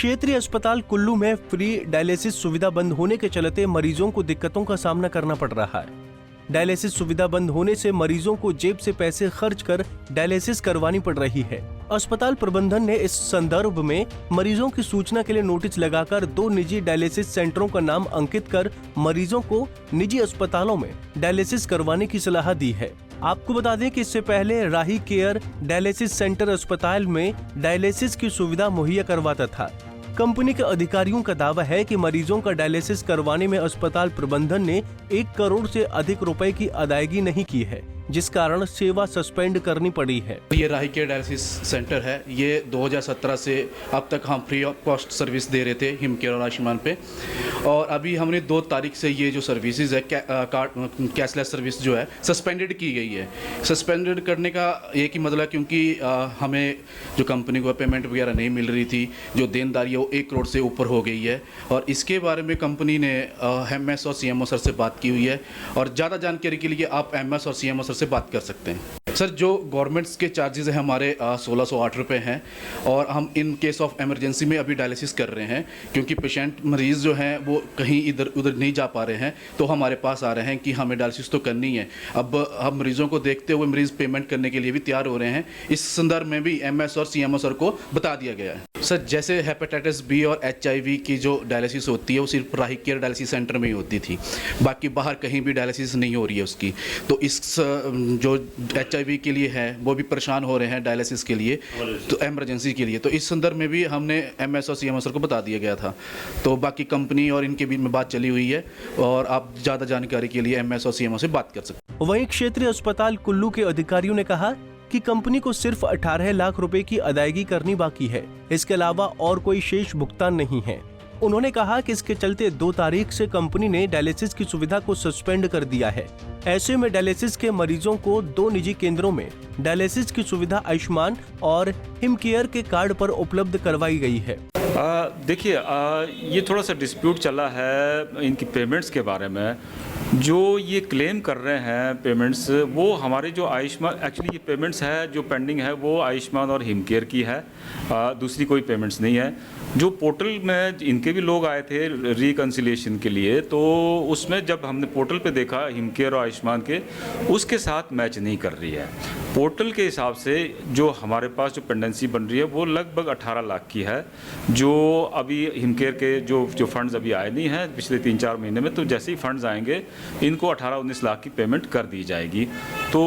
क्षेत्रीय अस्पताल कुल्लू में फ्री डायलिसिस सुविधा बंद होने के चलते मरीजों को दिक्कतों का सामना करना पड़ रहा है। डायलिसिस सुविधा बंद होने से मरीजों को जेब से पैसे खर्च कर डायलिसिस करवानी पड़ रही है। अस्पताल प्रबंधन ने इस संदर्भ में मरीजों की सूचना के लिए नोटिस लगाकर 2 निजी डायलिसिस सेंटरों का नाम अंकित कर मरीजों को निजी अस्पतालों में डायलिसिस करवाने की सलाह दी है। आपको बता दें कि इससे पहले राही केयर डायलिसिस सेंटर अस्पताल में डायलिसिस की सुविधा मुहैया करवाता था। कंपनी के अधिकारियों का दावा है कि मरीजों का डायलिसिस करवाने में अस्पताल प्रबंधन ने 1 करोड़ से अधिक रुपए की अदायगी नहीं की है, जिस कारण सेवा सस्पेंड करनी पड़ी है। ये राही केयर डायलिसिस सेंटर है। ये 2017 से अब तक हम फ्री ऑफ कॉस्ट सर्विस दे रहे थे हिम केयर और आयुष्मान पे, और अभी हमने 2 तारीख से ये जो सर्विसेज है कैशलेस सर्विस जो है सस्पेंडेड की गई है। सस्पेंडेड करने का एक ही मतलब क्योंकि हमें जो कंपनी को पेमेंट वगैरह नहीं मिल रही थी, जो देनदारी है वो 1 करोड़ से ऊपर हो गई है, और इसके बारे में कंपनी ने एमएस और सीएमओ सर से बात की हुई है। और ज़्यादा जानकारी के लिए आप एमएस और सीएमओ सर से बात कर सकते हैं। सर, जो गवर्नमेंट्स के चार्जेस हैं हमारे 1608 रुपये हैं, और हम इन केस ऑफ इमरजेंसी में अभी डायलिसिस कर रहे हैं क्योंकि पेशेंट मरीज़ जो हैं वो कहीं इधर उधर नहीं जा पा रहे हैं, तो हमारे पास आ रहे हैं कि हमें डायलिसिस तो करनी है। अब हम मरीज़ों को देखते हुए मरीज़ पेमेंट करने के लिए भी तैयार हो रहे हैं। इस संदर्भ में भी एमएस और सीएमओ सर को बता दिया गया है। सर, जैसे हेपेटाइटिस बी और HIV की जो डायलिसिस होती है वो सिर्फ राही केयर डायलिसिस सेंटर में ही होती थी, बाकी बाहर कहीं भी डायलिसिस नहीं हो रही है उसकी। तो इस जो HIV के लिए है वो भी परेशान हो रहे हैं डायलिसिस के लिए, तो इमरजेंसी के लिए। तो इस संदर्भ में भी हमने एमएस और सीएमओ सर को बता दिया गया था। तो बाकी कंपनी और इनके बीच में बात चली हुई है, और आप ज़्यादा जानकारी के लिए एमएस और सीएमओ से बात कर सकते हैं। वहीं क्षेत्रीय अस्पताल कुल्लू के अधिकारियों ने कहा कि कंपनी को सिर्फ 18 लाख रुपए की अदायगी करनी बाकी है, इसके अलावा और कोई शेष भुगतान नहीं है। उन्होंने कहा कि इसके चलते 2 तारीख से कंपनी ने डायलिसिस की सुविधा को सस्पेंड कर दिया है। ऐसे में डायलिसिस के मरीजों को 2 निजी केंद्रों में डायलिसिस की सुविधा आयुष्मान और हिम केयर के कार्ड पर उपलब्ध करवाई गई है। देखिए, ये थोड़ा सा डिस्प्यूट चला है इनकी पेमेंट्स के बारे में। जो ये क्लेम कर रहे हैं पेमेंट्स, वो हमारे जो आयुष्मान, एक्चुअली ये पेमेंट्स है जो पेंडिंग है वो आयुष्मान और हिम केयर की है, दूसरी कोई पेमेंट्स नहीं है। जो पोर्टल में इनके भी लोग आए थे रिकन्सिलिएशन के लिए, तो उसमें जब हमने पोर्टल पे देखा हिम केयर और आयुष्मान के, उसके साथ मैच नहीं कर रही है। पोर्टल के हिसाब से जो हमारे पास जो पेंडेंसी बन रही है वो लगभग 18 लाख की है, जो अभी हिम केयर के जो फंड्स अभी आए नहीं हैं पिछले 3-4 महीने में, तो जैसे ही फंड्स आएंगे इनको 18-19 लाख की पेमेंट कर दी जाएगी। तो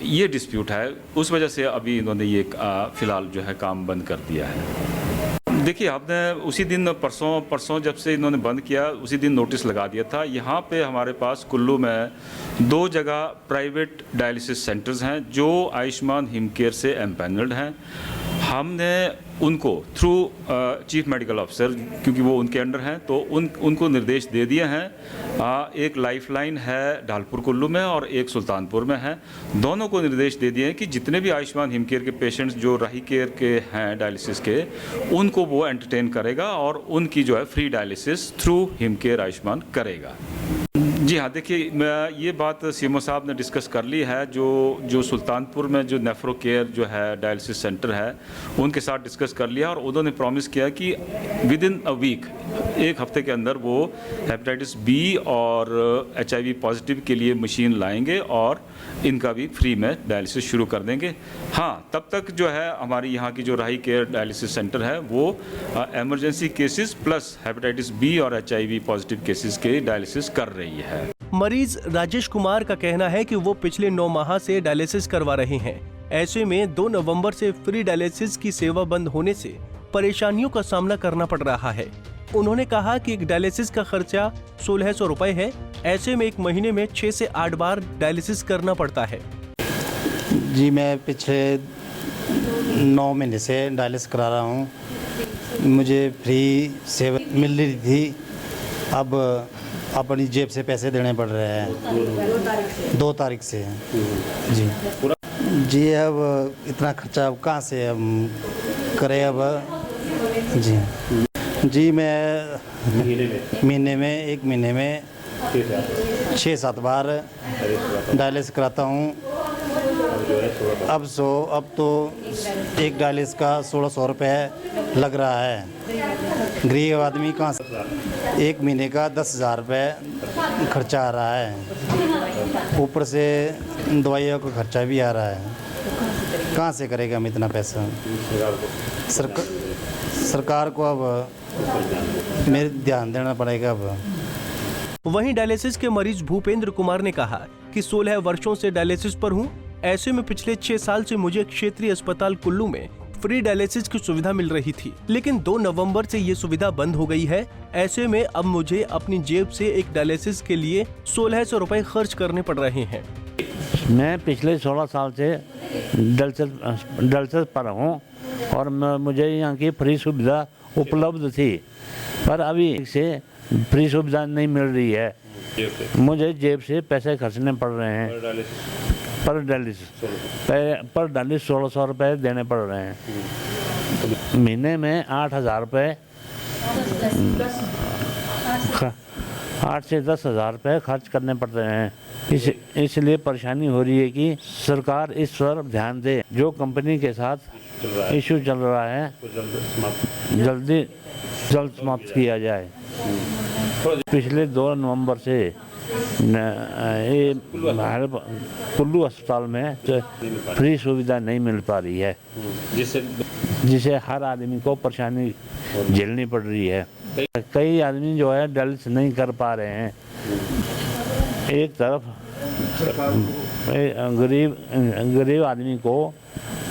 ये डिस्प्यूट है, उस वजह से अभी इन्होंने ये फिलहाल जो है काम बंद कर दिया है। देखिए, आपने उसी दिन परसों जब से इन्होंने बंद किया उसी दिन नोटिस लगा दिया था। यहाँ पे हमारे पास कुल्लू में 2 जगह प्राइवेट डायलिसिस सेंटर्स हैं जो आयुष्मान हिम केयर से एम्पैनल्ड हैं। हमने उनको थ्रू चीफ मेडिकल ऑफिसर, क्योंकि वो उनके अंडर हैं, तो उनको निर्देश दे दिए हैं। एक लाइफलाइन है ढालपुर कुल्लू में और एक सुल्तानपुर में है। दोनों को निर्देश दे दिए हैं कि जितने भी आयुष्मान हिम केयर के पेशेंट्स जो राही केयर के हैं डायलिसिस के, उनको वो एंटरटेन करेगा और उनकी जो है free dialysis through him care Ayushman करेगा। जी हाँ, देखिए, ये बात सीएमओ साहब ने डिस्कस कर ली है। जो सुल्तानपुर में जो नेफ्रो केयर जो है डायलिसिस सेंटर है उनके साथ डिस्कस कर लिया, और उन्होंने प्रॉमिस किया कि विद इन अ वीक, 1 हफ्ते के अंदर वो हेपेटाइटिस बी और HIV पॉजिटिव के लिए मशीन लाएंगे और इनका भी फ्री में डायलिसिस शुरू कर देंगे। हाँ, तब तक जो है हमारी यहाँ की जो राही केयर डायलिसिस सेंटर है वो emergency cases plus hepatitis B और HIV पॉजिटिव केसेस के डायलिसिस कर रही है। मरीज राजेश कुमार का कहना है कि वो पिछले 9 माह से डायलिसिस करवा रहे हैं। ऐसे में 2 नवंबर से फ्री डायलिसिस की सेवा बंद होने से परेशानियों का सामना करना पड़ रहा है। उन्होंने कहा कि एक डायलिसिस का खर्चा 1600 रुपए है। ऐसे में 1 महीने में 6 से 8 बार डायलिसिस करना पड़ता है। जी, मैं पिछले 9 महीने से डायलिसिस करा रहा हूँ। मुझे फ्री सेवा मिल रही थी, अब अपनी जेब से पैसे देने पड़ रहे हैं 2 तारीख से। जी, अब इतना खर्चा अब कहाँ से हम करें अब। जी, मैं महीने में 1 महीने में 6-7 बार डायलिसिस कराता हूँ। अब तो एक डायलिसिस का 1600 रुपये लग रहा है। गरीब आदमी कहाँ से, एक महीने का 10,000 रुपये खर्चा आ रहा है, ऊपर से दवाइयों का खर्चा भी आ रहा है। कहाँ से करेगा हम इतना पैसा? सरकार को अब मेरे ध्यान देना पड़ेगा अब। वहीं डायलिसिस के मरीज भूपेंद्र कुमार ने कहा कि 16 वर्षों से डायलिसिस पर हूं। ऐसे में पिछले 6 साल से मुझे क्षेत्रीय अस्पताल कुल्लू में फ्री डायलिसिस की सुविधा मिल रही थी, लेकिन 2 नवंबर से ये सुविधा बंद हो गई है। ऐसे में अब मुझे अपनी जेब से एक डायलिसिस के लिए 1600 रुपए खर्च करने पड़ रहे हैं। मैं पिछले 16 साल से डायलिसिस पर हूँ और मुझे यहाँ की फ्री सुविधा उपलब्ध थी, पर अभी से फ्री सुविधा नहीं मिल रही है। मुझे जेब से पैसे खर्चने पड़ रहे हैं पर डायलिसिस 1600 रुपये देने पड़ रहे हैं। महीने में 8,000 रुपये 8 से 10,000 रुपये खर्च करने पड़ रहे हैं। इसलिए परेशानी हो रही है कि सरकार इस पर ध्यान दे। जो कंपनी के साथ इशू चल रहा है जल्द समाप्त किया जाए। पिछले 2 नवंबर से ये कुल्लू अस्पताल में फ्री सुविधा नहीं मिल पा रही है, जिसे हर आदमी को परेशानी झेलनी पड़ रही है। कई आदमी जो है डायलिसिस नहीं कर पा रहे हैं। एक तरफ गरीब आदमी को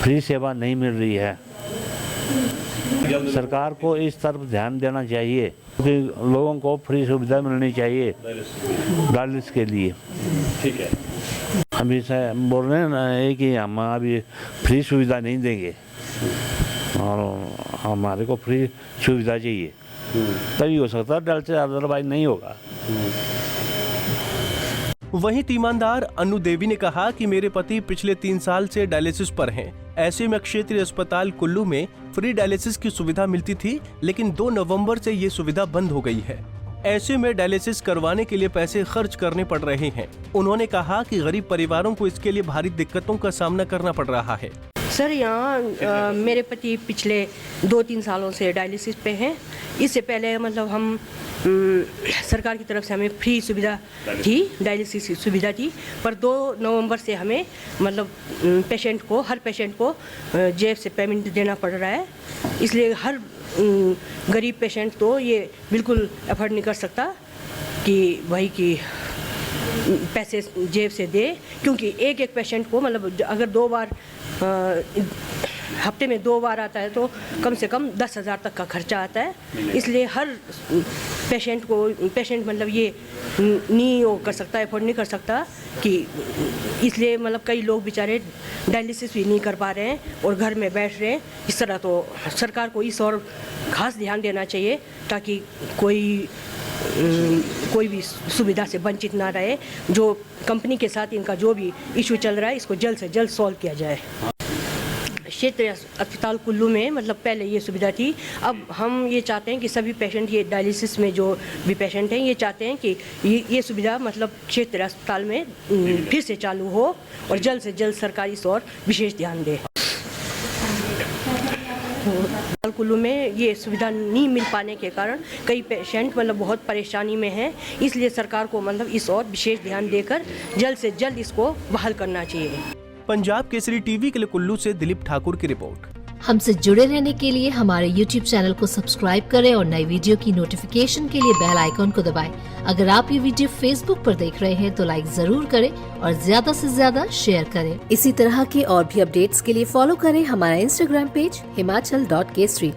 फ्री सेवा नहीं मिल रही है। सरकार को इस तरफ ध्यान देना चाहिए कि लोगों को फ्री सुविधा मिलनी चाहिए डायलिसिस के लिए। ठीक है, अभी से बोल रहे हैं ना कि हम अभी फ्री सुविधा नहीं देंगे और हमारे को फ्री सुविधा चाहिए, तभी हो सकता है डायलिसिस, अदरवाइज नहीं होगा। वहीं तीमानदार अनु देवी ने कहा कि मेरे पति पिछले 3 साल से डायलिसिस पर हैं। ऐसे में क्षेत्रीय अस्पताल कुल्लू में फ्री डायलिसिस की सुविधा मिलती थी, लेकिन 2 नवंबर से ये सुविधा बंद हो गई है। ऐसे में डायलिसिस करवाने के लिए पैसे खर्च करने पड़ रहे हैं। उन्होंने कहा कि गरीब परिवारों को इसके लिए भारी दिक्कतों का सामना करना पड़ रहा है। सर, यहाँ मेरे पति पिछले 2-3 सालों से डायलिसिस पे हैं। इससे पहले मतलब हम सरकार की तरफ से हमें फ्री सुविधा थी, डायलिसिस की सुविधा थी, पर 2 नवंबर से हमें मतलब हर पेशेंट को जेब से पेमेंट देना पड़ रहा है। इसलिए हर गरीब पेशेंट तो ये बिल्कुल अफोर्ड नहीं कर सकता कि भाई कि पैसे जेब से दे, क्योंकि एक पेशेंट को मतलब अगर 2 बार हफ्ते में 2 बार आता है तो कम से कम 10,000 तक का खर्चा आता है। इसलिए हर पेशेंट मतलब ये नहीं वो कर सकता, अफोर्ड नहीं कर सकता कि इसलिए मतलब कई लोग बेचारे डायलिसिस भी नहीं कर पा रहे हैं और घर में बैठ रहे हैं। इस तरह तो सरकार को इस और खास ध्यान देना चाहिए ताकि कोई भी सुविधा से वंचित ना रहे। जो कंपनी के साथ इनका जो भी इशू चल रहा है इसको जल्द से जल्द सॉल्व किया जाए। क्षेत्रीय अस्पताल कुल्लू में मतलब पहले ये सुविधा थी, अब हम ये चाहते हैं कि सभी पेशेंट, ये डायलिसिस में जो भी पेशेंट हैं, ये चाहते हैं कि ये सुविधा मतलब क्षेत्रीय अस्पताल में फिर से चालू हो और जल्द से जल्द सरकार इस और विशेष ध्यान दे। कुल्लू में ये सुविधा नहीं मिल पाने के कारण कई पेशेंट मतलब बहुत परेशानी में हैं। इसलिए सरकार को मतलब इस और विशेष ध्यान देकर जल्द से जल्द इसको बहाल करना चाहिए। पंजाब केसरी टीवी के लिए कुल्लू से दिलीप ठाकुर की रिपोर्ट। हमसे जुड़े रहने के लिए हमारे YouTube चैनल को सब्सक्राइब करें और नई वीडियो की नोटिफिकेशन के लिए बेल आइकॉन को दबाएं। अगर आप ये वीडियो Facebook पर देख रहे हैं तो लाइक जरूर करें और ज्यादा से ज्यादा शेयर करें। इसी तरह के और भी अपडेट्स के लिए फॉलो करें हमारा Instagram पेज himachal.kesri।